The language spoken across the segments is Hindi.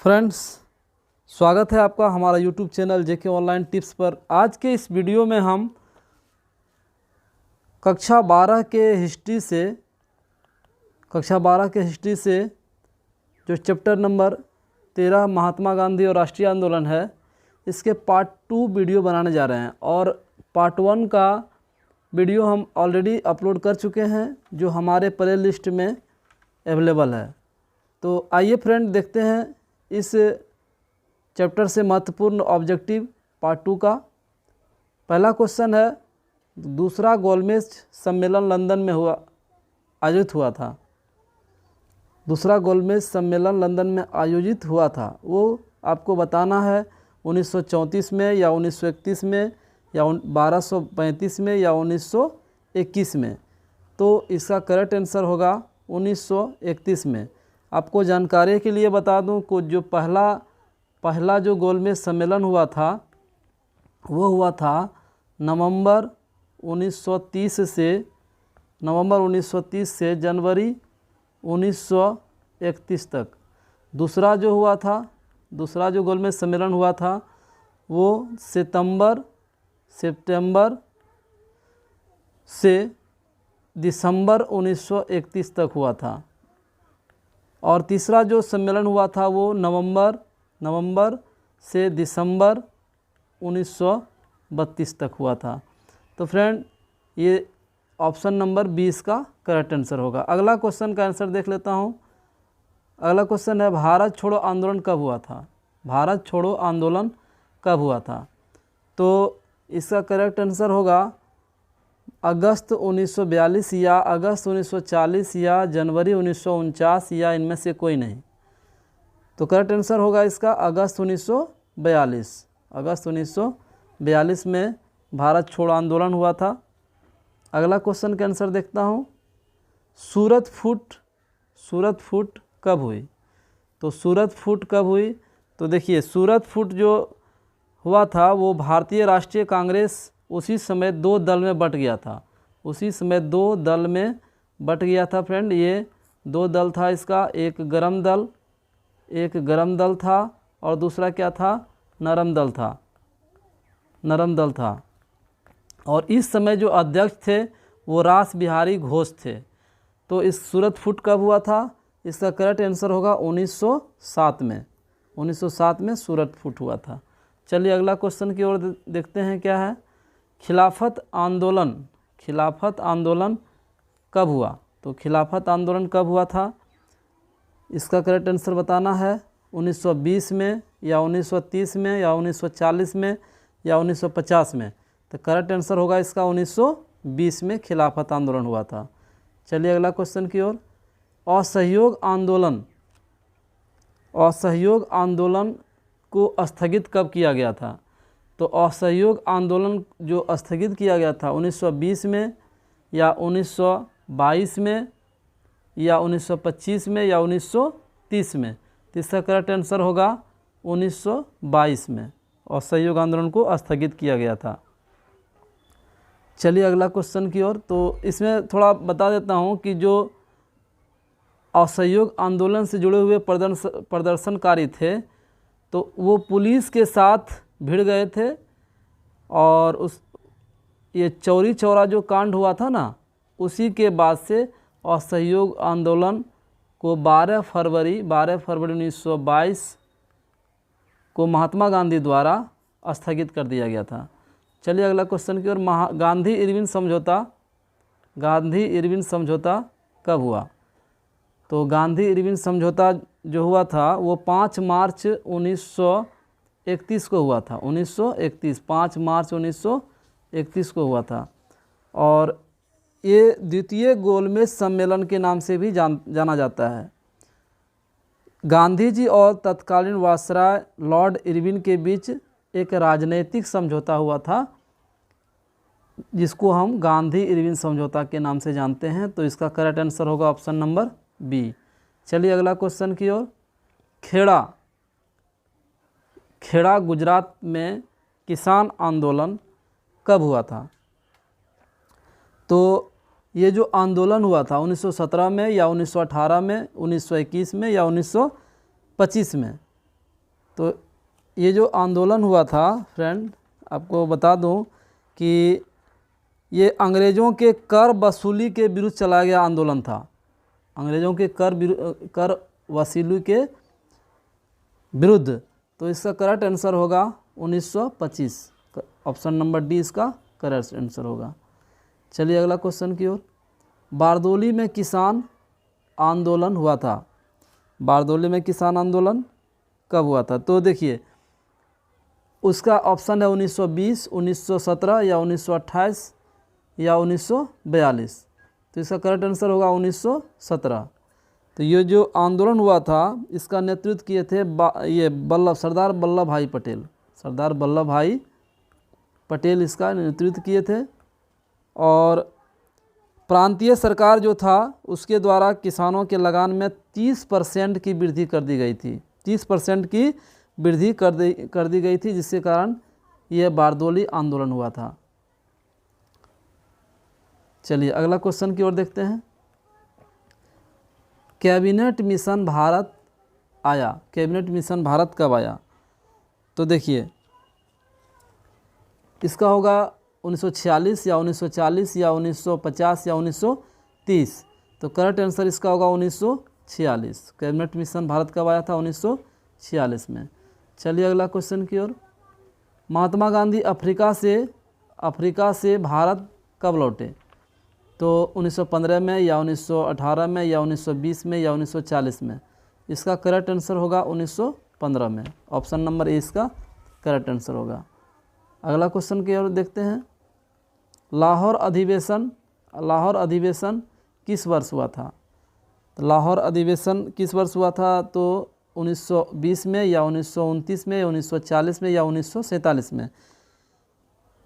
फ्रेंड्स, स्वागत है आपका हमारा यूट्यूब चैनल जेके ऑनलाइन टिप्स पर। आज के इस वीडियो में हम कक्षा 12 के हिस्ट्री से जो चैप्टर नंबर 13 महात्मा गांधी और राष्ट्रीय आंदोलन है, इसके पार्ट 2 वीडियो बनाने जा रहे हैं। और पार्ट 1 का वीडियो हम ऑलरेडी अपलोड कर चुके हैं, जो हमारे प्ले लिस्ट में अवेलेबल है। तो आइए फ्रेंड, देखते हैं इस चैप्टर से महत्वपूर्ण ऑब्जेक्टिव पार्ट 2 का। पहला क्वेश्चन है, दूसरा गोलमेज सम्मेलन लंदन में आयोजित हुआ था। दूसरा गोलमेज सम्मेलन लंदन में आयोजित हुआ था, वो आपको बताना है 1934 में या 1931 में या 1235 में या 1921 में। तो इसका करेक्ट आंसर होगा 1931 में। आपको जानकारी के लिए बता दूं कि जो पहला जो गोलमेज सम्मेलन हुआ था, वो हुआ था नवंबर 1930 से जनवरी 1931 तक। दूसरा जो गोलमेज सम्मेलन हुआ था, वो सितंबर से दिसंबर 1931 तक हुआ था। और तीसरा जो सम्मेलन हुआ था, वो नवंबर से दिसंबर 1932 तक हुआ था। तो फ्रेंड, ये ऑप्शन नंबर 20 का करेक्ट आंसर होगा। अगला क्वेश्चन का आंसर देख लेता हूँ। अगला क्वेश्चन है, भारत छोड़ो आंदोलन कब हुआ था? भारत छोड़ो आंदोलन कब हुआ था? तो इसका करेक्ट आंसर होगा अगस्त 1942 या अगस्त 1940 या जनवरी 1949 या इनमें से कोई नहीं। तो करेक्ट आंसर होगा इसका अगस्त 1942। अगस्त 1942 में भारत छोड़ो आंदोलन हुआ था। अगला क्वेश्चन का आंसर देखता हूँ। सूरत फूट कब हुई? तो सूरत फूट कब हुई? तो देखिए, सूरत फूट जो हुआ था, वो भारतीय राष्ट्रीय कांग्रेस उसी समय 2 दल में बट गया था। फ्रेंड, ये 2 दल था इसका, एक गरम दल था और दूसरा क्या था? नरम दल था। और इस समय जो अध्यक्ष थे, वो रास बिहारी घोष थे। तो इस सूरत फूट कब हुआ था? इसका करेक्ट आंसर होगा 1907 में। 1907 में सूरत फूट हुआ था। चलिए अगला क्वेश्चन की ओर देखते हैं क्या है। खिलाफत आंदोलन कब हुआ? तो खिलाफत आंदोलन कब हुआ था? इसका करेक्ट आंसर बताना है 1920 में या 1930 में या 1940 में या 1950 में। तो करेक्ट आंसर होगा इसका 1920 में खिलाफत आंदोलन हुआ था। चलिए अगला क्वेश्चन की ओर। असहयोग आंदोलन को स्थगित कब किया गया था? तो असहयोग आंदोलन जो स्थगित किया गया था 1920 में या 1922 में या 1925 में या 1930 में। तो इसका करेक्ट आंसर होगा 1922 में असहयोग आंदोलन को स्थगित किया गया था। चलिए अगला क्वेश्चन की ओर। तो इसमें थोड़ा बता देता हूँ कि जो असहयोग आंदोलन से जुड़े हुए प्रदर्शनकारी थे, तो वो पुलिस के साथ भिड़ गए थे। और ये चौरी चौरा जो कांड हुआ था ना, उसी के बाद से असहयोग आंदोलन को 12 फरवरी 1922 को महात्मा गांधी द्वारा स्थगित कर दिया गया था। चलिए अगला क्वेश्चन की ओर। गांधी इरविन समझौता कब हुआ? तो गांधी इरविन समझौता जो हुआ था, वो 5 मार्च 1931 को हुआ था। 5 मार्च 1931 को हुआ था। और ये द्वितीय गोलमेज सम्मेलन के नाम से भी जाना जाता है। गांधी जी और तत्कालीन वायसराय लॉर्ड इरविन के बीच एक राजनीतिक समझौता हुआ था, जिसको हम गांधी इरविन समझौता के नाम से जानते हैं। तो इसका करेक्ट आंसर होगा ऑप्शन नंबर बी। चलिए अगला क्वेश्चन की ओर। खेड़ा गुजरात में किसान आंदोलन कब हुआ था? तो ये जो आंदोलन हुआ था 1917 में या 1918 में, 1921 में या 1925 में। तो ये जो आंदोलन हुआ था फ्रेंड, आपको बता दूं कि ये अंग्रेज़ों के कर वसूली के विरुद्ध चलाया गया आंदोलन था। अंग्रेज़ों के कर वसूली के विरुद्ध। तो इसका करेक्ट आंसर होगा 1925। ऑप्शन नंबर डी इसका करेक्ट आंसर होगा। चलिए अगला क्वेश्चन की ओर। बारदोली में किसान आंदोलन हुआ था। बारदोली में किसान आंदोलन कब हुआ था? तो देखिए उसका ऑप्शन है 1920, 1917 या 1928 या 1942। तो इसका करेक्ट आंसर होगा 1917। तो ये जो आंदोलन हुआ था इसका नेतृत्व किए थे सरदार वल्लभ भाई पटेल। सरदार वल्लभ भाई पटेल इसका नेतृत्व किए थे। और प्रांतीय सरकार जो था उसके द्वारा किसानों के लगान में 30% की वृद्धि कर दी गई थी। 30% की वृद्धि कर दी गई थी, जिसके कारण यह बारदोली आंदोलन हुआ था। चलिए अगला क्वेश्चन की ओर देखते हैं। कैबिनेट मिशन भारत आया। कैबिनेट मिशन भारत कब आया? तो देखिए इसका होगा 1946 या 1940 या 1950 या 1930। तो करेक्ट आंसर इसका होगा 1946। कैबिनेट मिशन भारत कब आया था? 1946 में। चलिए अगला क्वेश्चन की ओर। महात्मा गांधी अफ्रीका से भारत कब लौटे? तो 1915 में या 1918 में या 1920 में या 1940 में। इसका करेक्ट आंसर होगा 1915 में। ऑप्शन नंबर ए इसका करेक्ट आंसर होगा। अगला क्वेश्चन की ओर देखते हैं। लाहौर अधिवेशन किस वर्ष हुआ था? तो लाहौर अधिवेशन किस वर्ष हुआ था? तो 1920 में या 1929 में या 1940 में या 1947 में।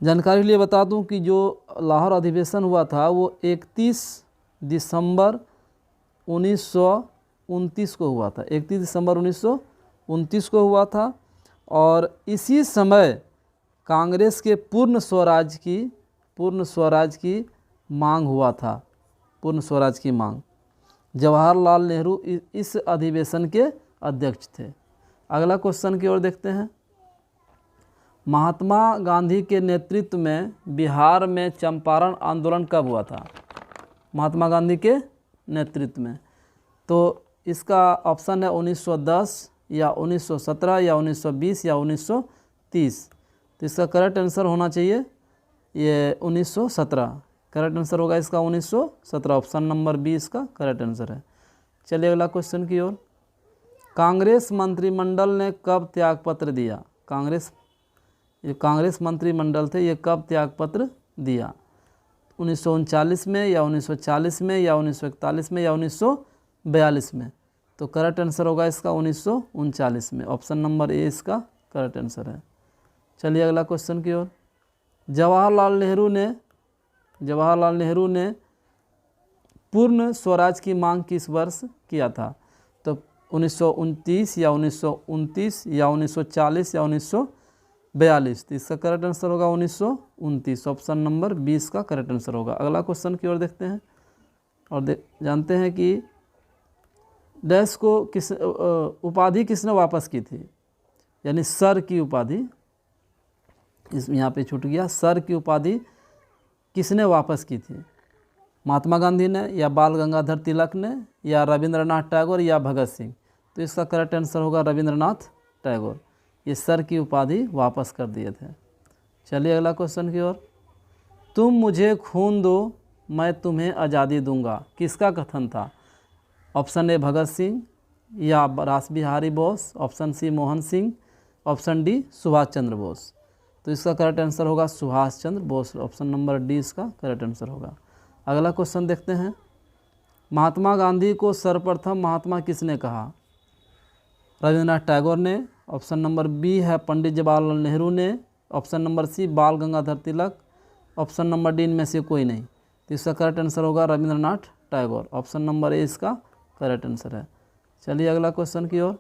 जानकारी के लिए बता दूं कि जो लाहौर अधिवेशन हुआ था वो 31 दिसंबर 1929 को हुआ था। 31 दिसंबर 1929 को हुआ था। और इसी समय कांग्रेस के पूर्ण स्वराज की मांग हुआ था। पूर्ण स्वराज की मांग। जवाहरलाल नेहरू इस अधिवेशन के अध्यक्ष थे। अगला क्वेश्चन की ओर देखते हैं। महात्मा गांधी के नेतृत्व में बिहार में चंपारण आंदोलन कब हुआ था? महात्मा गांधी के नेतृत्व में। तो इसका ऑप्शन है 1910 या 1917 या 1920 या 1930। तो इसका करेक्ट आंसर होना चाहिए ये 1917। करेक्ट आंसर होगा इसका 1917। ऑप्शन नंबर बी इसका करेक्ट आंसर है। चलिए अगला क्वेश्चन की ओर। कांग्रेस मंत्रिमंडल ने कब त्यागपत्र दिया? कांग्रेस मंत्रिमंडल थे, ये कब त्यागपत्र दिया? 1939 में या 1940 में या 1941 में या 1942 में। तो करेक्ट आंसर होगा इसका 1939 में। ऑप्शन नंबर ए इसका करेक्ट आंसर है। चलिए अगला क्वेश्चन की ओर। जवाहरलाल नेहरू ने पूर्ण स्वराज की मांग किस वर्ष किया था? तो 1929 या 1929 या 1940 या 1942। तो इसका करेक्ट आंसर होगा 1929। ऑप्शन नंबर 20 का करेक्ट आंसर होगा। अगला क्वेश्चन की ओर देखते हैं और जानते हैं कि डैश को उपाधि किसने वापस की थी? यानी सर की उपाधि, इस यहाँ पे छूट गया। सर की उपाधि किसने वापस की थी? महात्मा गांधी ने या बाल गंगाधर तिलक ने या रविंद्रनाथ टैगोर या भगत सिंह। तो इसका करेक्ट आंसर होगा रविंद्रनाथ टैगोर। ये सर की उपाधि वापस कर दिए थे। चलिए अगला क्वेश्चन की ओर। तुम मुझे खून दो मैं तुम्हें आज़ादी दूंगा, किसका कथन था? ऑप्शन ए भगत सिंह या Ras Bihari Bose, option C Mohan Singh, option D Subhash Chandra Bose. तो इसका करेक्ट आंसर होगा Subhash Chandra Bose. Option number D इसका करेक्ट आंसर होगा। अगला क्वेश्चन देखते हैं। महात्मा गांधी को सर्वप्रथम महात्मा किसने कहा? रविंद्रनाथ टैगोर ने। ऑप्शन नंबर बी है पंडित जवाहरलाल नेहरू ने। ऑप्शन नंबर सी बाल Gangadhar Tilak. Option number D इनमें से कोई नहीं। तो इसका करेक्ट आंसर होगा Rabindranath Tagore. Option number A इसका करेक्ट आंसर है। चलिए अगला क्वेश्चन की ओर।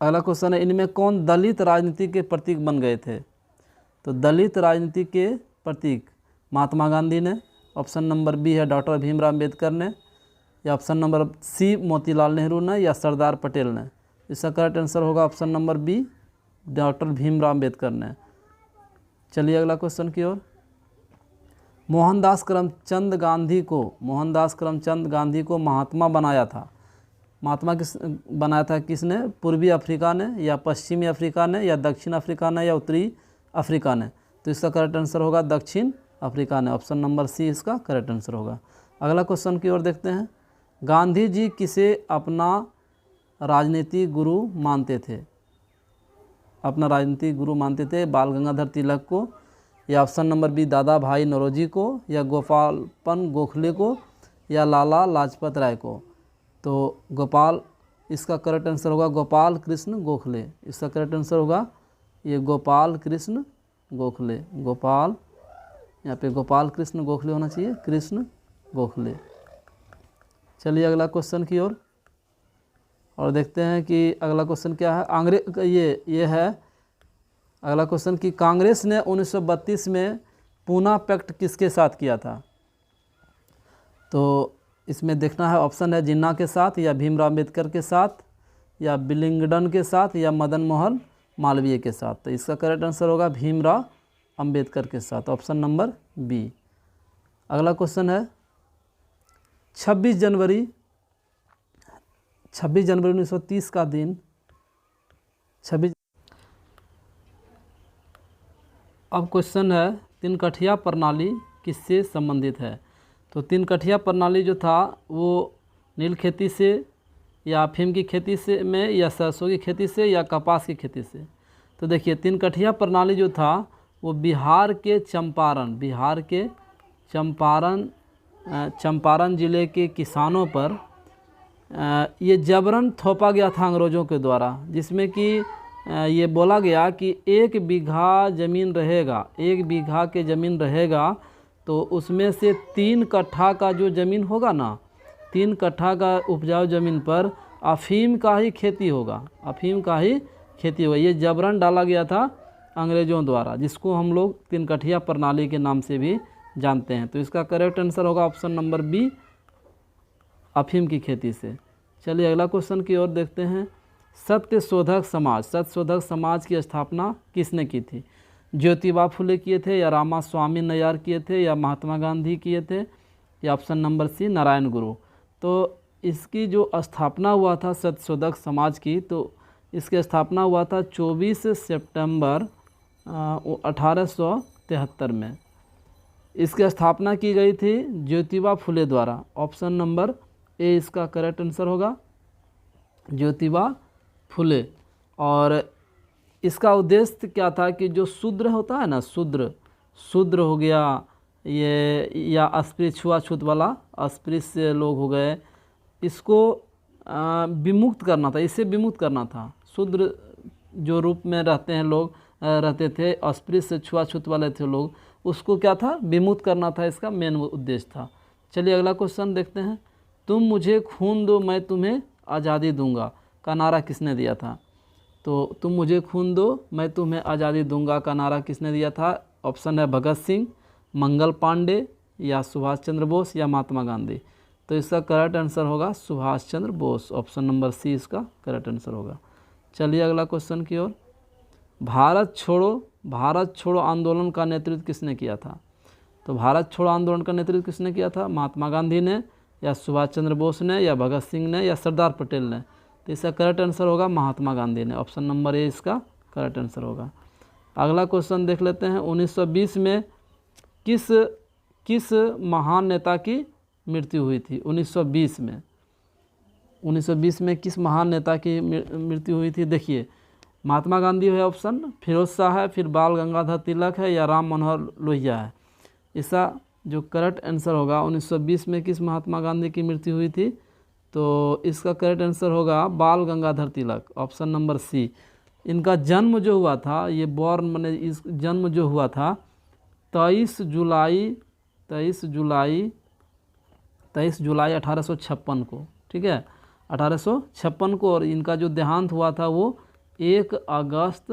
अगला क्वेश्चन है, इनमें कौन दलित राजनीति के प्रतीक बन गए थे? तो दलित राजनीति के प्रतीक महात्मा गांधी ने। ऑप्शन नंबर बी है डॉक्टर भीमराव अम्बेडकर ने या option number C Motilal Nehru ने या सरदार पटेल ने। इसका करेक्ट आंसर होगा option number B doctor Bhimrao Ambedkar ने। चलिए अगला क्वेश्चन की ओर। मोहनदास करमचंद गांधी को महात्मा बनाया था। महात्मा बनाया था किसने? पूर्वी अफ्रीका ने या पश्चिमी अफ्रीका ने या दक्षिण अफ्रीका ने या उत्तरी अफ्रीका ने। तो इसका करेक्ट आंसर होगा दक्षिण अफ्रीका ने। ऑप्शन नंबर सी इसका करेक्ट आंसर होगा। अगला क्वेश्चन की ओर देखते हैं। गांधी जी किसे अपना राजनीतिक गुरु मानते थे? अपना राजनीतिक गुरु मानते थे बाल गंगाधर तिलक को या ऑप्शन नंबर बी दादा भाई नौरोजी को या गोपालपन गोखले को या लाला लाजपत राय को। तो गोपाल, इसका करेक्ट आंसर होगा गोपाल कृष्ण गोखले। इसका करेक्ट आंसर होगा ये गोपाल कृष्ण गोखले। गोपाल, यहाँ पे गोपाल कृष्ण गोखले होना चाहिए, कृष्ण गोखले। चलिए अगला क्वेश्चन की ओर और देखते हैं कि अगला क्वेश्चन क्या है। ये है अगला क्वेश्चन कि कांग्रेस ने 1932 में पूना पैक्ट किसके साथ किया था? तो इसमें देखना है, ऑप्शन है जिन्ना के साथ या भीमराव अम्बेडकर के साथ या बिलिंगडन के साथ या मदन मोहन मालवीय के साथ। तो इसका करेक्ट आंसर होगा भीमराव अम्बेडकर के साथ, ऑप्शन नंबर बी। अगला क्वेश्चन है 26 जनवरी 1930 का दिन 26। अब क्वेश्चन है तिनकठिया प्रणाली किससे संबंधित है? तो तिनकठिया प्रणाली जो था वो नील खेती से या अफीम की खेती से में या सरसों की खेती से या कपास की खेती से। तो देखिए तिनकठिया प्रणाली जो था वो बिहार के चंपारण ज़िले के किसानों पर ये जबरन थोपा गया था अंग्रेज़ों के द्वारा, जिसमें कि ये बोला गया कि 1 बीघा ज़मीन रहेगा, 1 बीघा के ज़मीन रहेगा तो उसमें से 3 कट्ठा का जो ज़मीन होगा ना, 3 कट्ठा का उपजाऊ ज़मीन पर अफीम का ही खेती होगा, अफीम का ही खेती होगा। ये जबरन डाला गया था अंग्रेज़ों द्वारा, जिसको हम लोग तिनकठिया प्रणाली के नाम से भी जानते हैं। तो इसका करेक्ट आंसर होगा ऑप्शन नंबर बी अफीम की खेती से। चलिए अगला क्वेश्चन की ओर देखते हैं। सत्यशोधक समाज की स्थापना किसने की थी? ज्योतिबा फुले किए थे या रामास्वामी नैयार किए थे या महात्मा गांधी किए थे या ऑप्शन नंबर सी नारायण गुरु। तो इसकी जो स्थापना हुआ था सत्यशोधक समाज की, तो इसकी स्थापना हुआ था 24 सितंबर 1873 में। इसकी स्थापना की गई थी ज्योतिबा फुले द्वारा। ऑप्शन नंबर ए इसका करेक्ट आंसर होगा, ज्योतिबा फुले। और इसका उद्देश्य क्या था कि जो शूद्र होता है ना, शूद्र हो गया ये, या अस्पृश्य छुआछूत वाला अस्पृश्य लोग हो गए, इसको विमुक्त करना था, इससे विमुक्त करना था। शूद्र जो रूप में रहते हैं लोग रहते थे, अस्पृश्य छुआछूत वाले थे लोग, उसको क्या था, विमुक्त करना था, इसका मेन उद्देश्य था। चलिए अगला क्वेश्चन देखते हैं। तुम मुझे खून दो मैं तुम्हें आज़ादी दूंगा का नारा किसने दिया था? तो तुम मुझे खून दो मैं तुम्हें आज़ादी दूंगा का नारा किसने दिया था? ऑप्शन है भगत सिंह, मंगल पांडे या सुभाष चंद्र बोस या महात्मा गांधी। तो इसका करेक्ट आंसर होगा सुभाष चंद्र बोस। ऑप्शन नंबर सी इसका करेक्ट आंसर होगा। चलिए अगला क्वेश्चन की ओर। भारत छोड़ो आंदोलन का नेतृत्व किसने किया था? तो भारत छोड़ो आंदोलन का नेतृत्व किसने किया था? महात्मा गांधी ने या सुभाष चंद्र बोस ने या भगत सिंह ने या सरदार पटेल ने। तो इसका करेक्ट आंसर होगा महात्मा गांधी ने। ऑप्शन नंबर ए इसका करेक्ट आंसर होगा। अगला क्वेश्चन देख लेते हैं। 1920 में किस महान नेता की मृत्यु हुई थी? 1920 में किस महान नेता की मृत्यु हुई थी? देखिए महात्मा गांधी है ऑप्शन, फिरोज शाह है, फिर बाल गंगाधर तिलक है या राम मनोहर लोहिया है। इसका जो करेक्ट आंसर होगा 1920 में किस महात्मा गांधी की मृत्यु हुई थी? तो इसका करेक्ट आंसर होगा Bal Gangadhar Tilak. Option number C. इनका जन्म जो हुआ था, ये बॉर्न मैंने इस जन्म जो हुआ था 23 जुलाई 1856 को, ठीक है, 1856 को। और इनका जो देहांत हुआ था वो 1 अगस्त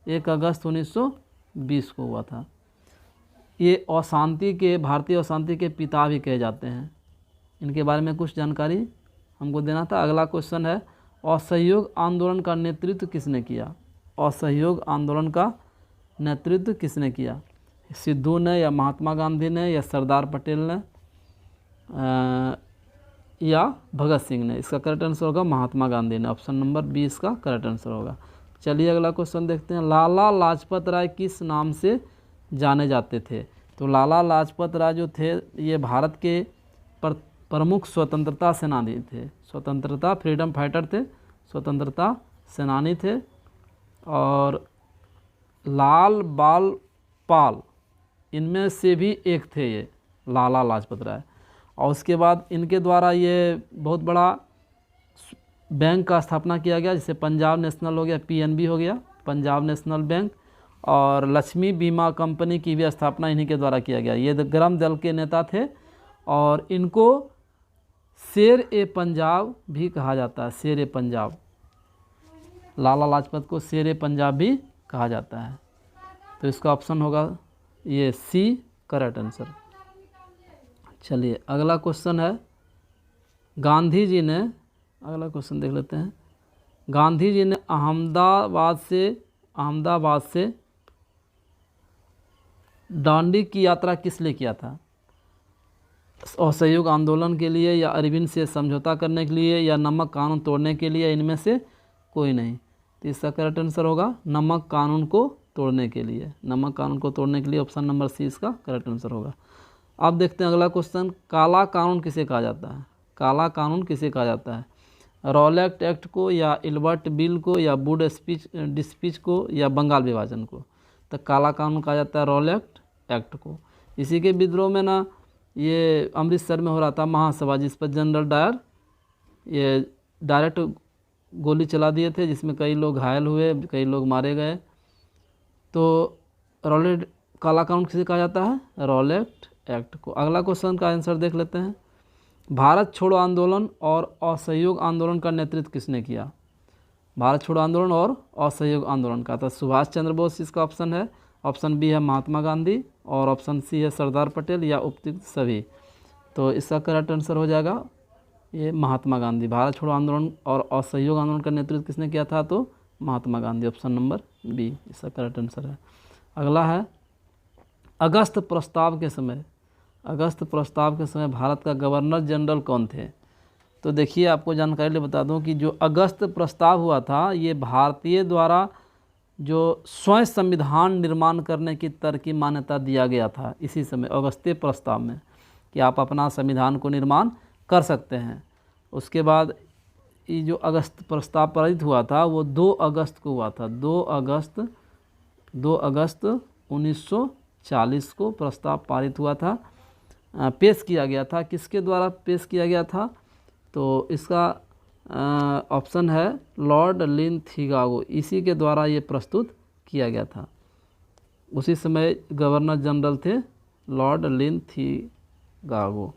1920 को हुआ था। ये भारतीय अशांति के पिता भी कहे जाते हैं। इनके बारे में कुछ जानकारी हमको देना था। अगला क्वेश्चन है, असहयोग आंदोलन का नेतृत्व किसने किया? असहयोग आंदोलन का नेतृत्व किसने किया? सिद्धू ने, या महात्मा गांधी ने, या सरदार पटेल ने, या भगत सिंह ने? इसका करेक्ट आंसर होगा महात्मा गांधी ने। ऑप्शन नंबर बी इसका करेक्ट आंसर होगा। चलिए अगला क्वेश्चन देखते हैं। लाला लाजपत राय किस नाम से जाने जाते थे? तो लाला लाजपत राय जो थे ये भारत के प्रमुख स्वतंत्रता सेनानी थे, स्वतंत्रता फ्रीडम फाइटर थे, स्वतंत्रता सेनानी थे। और लाल बाल पाल इनमें से भी एक थे ये लाला लाजपत राय। और उसके बाद इनके द्वारा ये बहुत बड़ा बैंक का स्थापना किया गया, जैसे पंजाब नेशनल हो गया, पीएनबी हो गया, पंजाब नेशनल बैंक। और लक्ष्मी बीमा कंपनी की भी स्थापना इन्हीं के द्वारा किया गया। ये ग्राम दल के नेता थे और इनको शेर ए पंजाब भी कहा जाता है, शेर ए पंजाब। लाला लाजपत को शेर ए पंजाब भी कहा जाता है। तो इसका ऑप्शन होगा ये सी करेक्ट आंसर। चलिए अगला क्वेश्चन है, गांधी जी ने, अगला क्वेश्चन देख लेते हैं। गांधी जी ने अहमदाबाद से दांडी की यात्रा किस लिए किया था? असहयोग आंदोलन के लिए, या अरविंद से समझौता करने के लिए, या नमक कानून तोड़ने के लिए? इनमें से कोई नहीं। तो इसका करेक्ट आंसर होगा नमक कानून को तोड़ने के लिए। नमक कानून को तोड़ने के लिए ऑप्शन नंबर सी इसका करेक्ट आंसर होगा। अब देखते हैं अगला क्वेश्चन, काला कानून किसे कहा जाता है? काला कानून किसे कहा जाता है? रॉलेट एक्ट को, या इल्बर्ट बिल को, या वुड डिस्पीच को, या बंगाल विभाजन को? तो काला कानून कहा जाता है रॉलेट एक्ट को। इसी के विद्रोह में ना ये अमृतसर में हो रहा था महासभा, जिस पर जनरल डायर ये डायरेक्ट गोली चला दिए थे, जिसमें कई लोग घायल हुए, कई लोग मारे गए। तो रॉलेट काला कानून किसे कहा जाता है? रॉलेट एक्ट को। अगला क्वेश्चन का आंसर देख लेते हैं। भारत छोड़ो आंदोलन और असहयोग आंदोलन का नेतृत्व किसने किया? भारत छोड़ो आंदोलन और असहयोग आंदोलन का, तो सुभाष चंद्र बोस इसका ऑप्शन है। ऑप्शन बी है महात्मा गांधी, और ऑप्शन सी है सरदार पटेल, या उपयुक्त सभी। तो इसका करेक्ट आंसर हो जाएगा ये महात्मा गांधी। भारत छोड़ो आंदोलन और असहयोग आंदोलन का नेतृत्व किसने किया था? तो Mahatma Gandhi. Option number B इसका करेक्ट आंसर है। अगला है, अगस्त प्रस्ताव के समय भारत का गवर्नर जनरल कौन थे? तो देखिए आपको जानकारी लिए बता दूं कि जो अगस्त प्रस्ताव हुआ था ये भारतीय द्वारा जो स्वयं संविधान निर्माण करने की तरकीब मान्यता दिया गया था इसी समय अगस्त्य प्रस्ताव में, कि आप अपना संविधान को निर्माण कर सकते हैं। उसके बाद ये जो अगस्त प्रस्ताव पारित हुआ था वो 2 अगस्त को हुआ था। 2 अगस्त 1940 को प्रस्ताव पारित हुआ था, पेश किया गया था। किसके द्वारा पेश किया गया था? तो इसका ऑप्शन है लॉर्ड लिंथीगागो, इसी के द्वारा ये प्रस्तुत किया गया था। उसी समय गवर्नर जनरल थे लॉर्ड लिंथीगागो।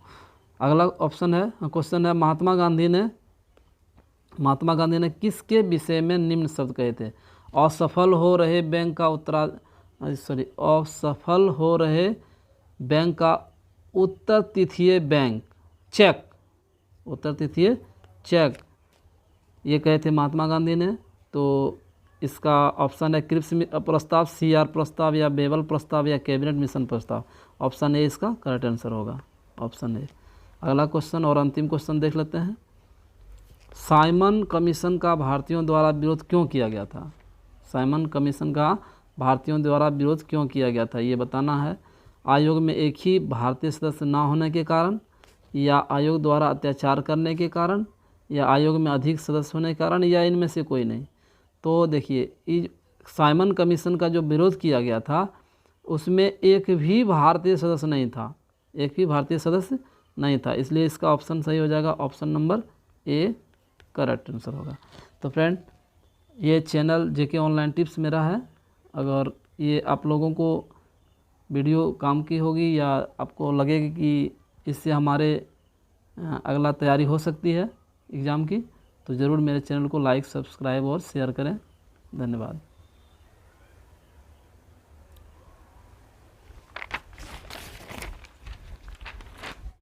अगला ऑप्शन है, क्वेश्चन है, महात्मा गांधी ने किसके विषय में निम्न शब्द कहे थे? असफल हो रहे बैंक का उत्तर तिथीय बैंक चेक ये कहे थे महात्मा गांधी ने। तो इसका ऑप्शन है क्रिप्स प्रस्ताव, सीआर प्रस्ताव, या बेबल प्रस्ताव, या कैबिनेट मिशन प्रस्ताव। ऑप्शन ए इसका करेक्ट आंसर होगा, ऑप्शन ए। अगला क्वेश्चन और अंतिम क्वेश्चन देख लेते हैं। साइमन कमीशन का भारतीयों द्वारा विरोध क्यों किया गया था? साइमन कमीशन का भारतीयों द्वारा विरोध क्यों किया गया था ये बताना है। आयोग में एक ही भारतीय सदस्य न होने के कारण, या आयोग द्वारा अत्याचार करने के कारण, या आयोग में अधिक सदस्य होने के कारण, या इनमें से कोई नहीं। तो देखिए साइमन कमीशन का जो विरोध किया गया था उसमें एक भी भारतीय सदस्य नहीं था, इसलिए इसका ऑप्शन सही हो जाएगा, option number A correct answer होगा। तो फ्रेंड ये चैनल जेके ऑनलाइन टिप्स मेरा है। अगर ये आप लोगों को वीडियो काम की होगी, या आपको लगेगी कि इससे हमारे अगला तैयारी हो सकती है एग्ज़ाम की, तो ज़रूर मेरे चैनल को लाइक, सब्सक्राइब और शेयर करें। धन्यवाद।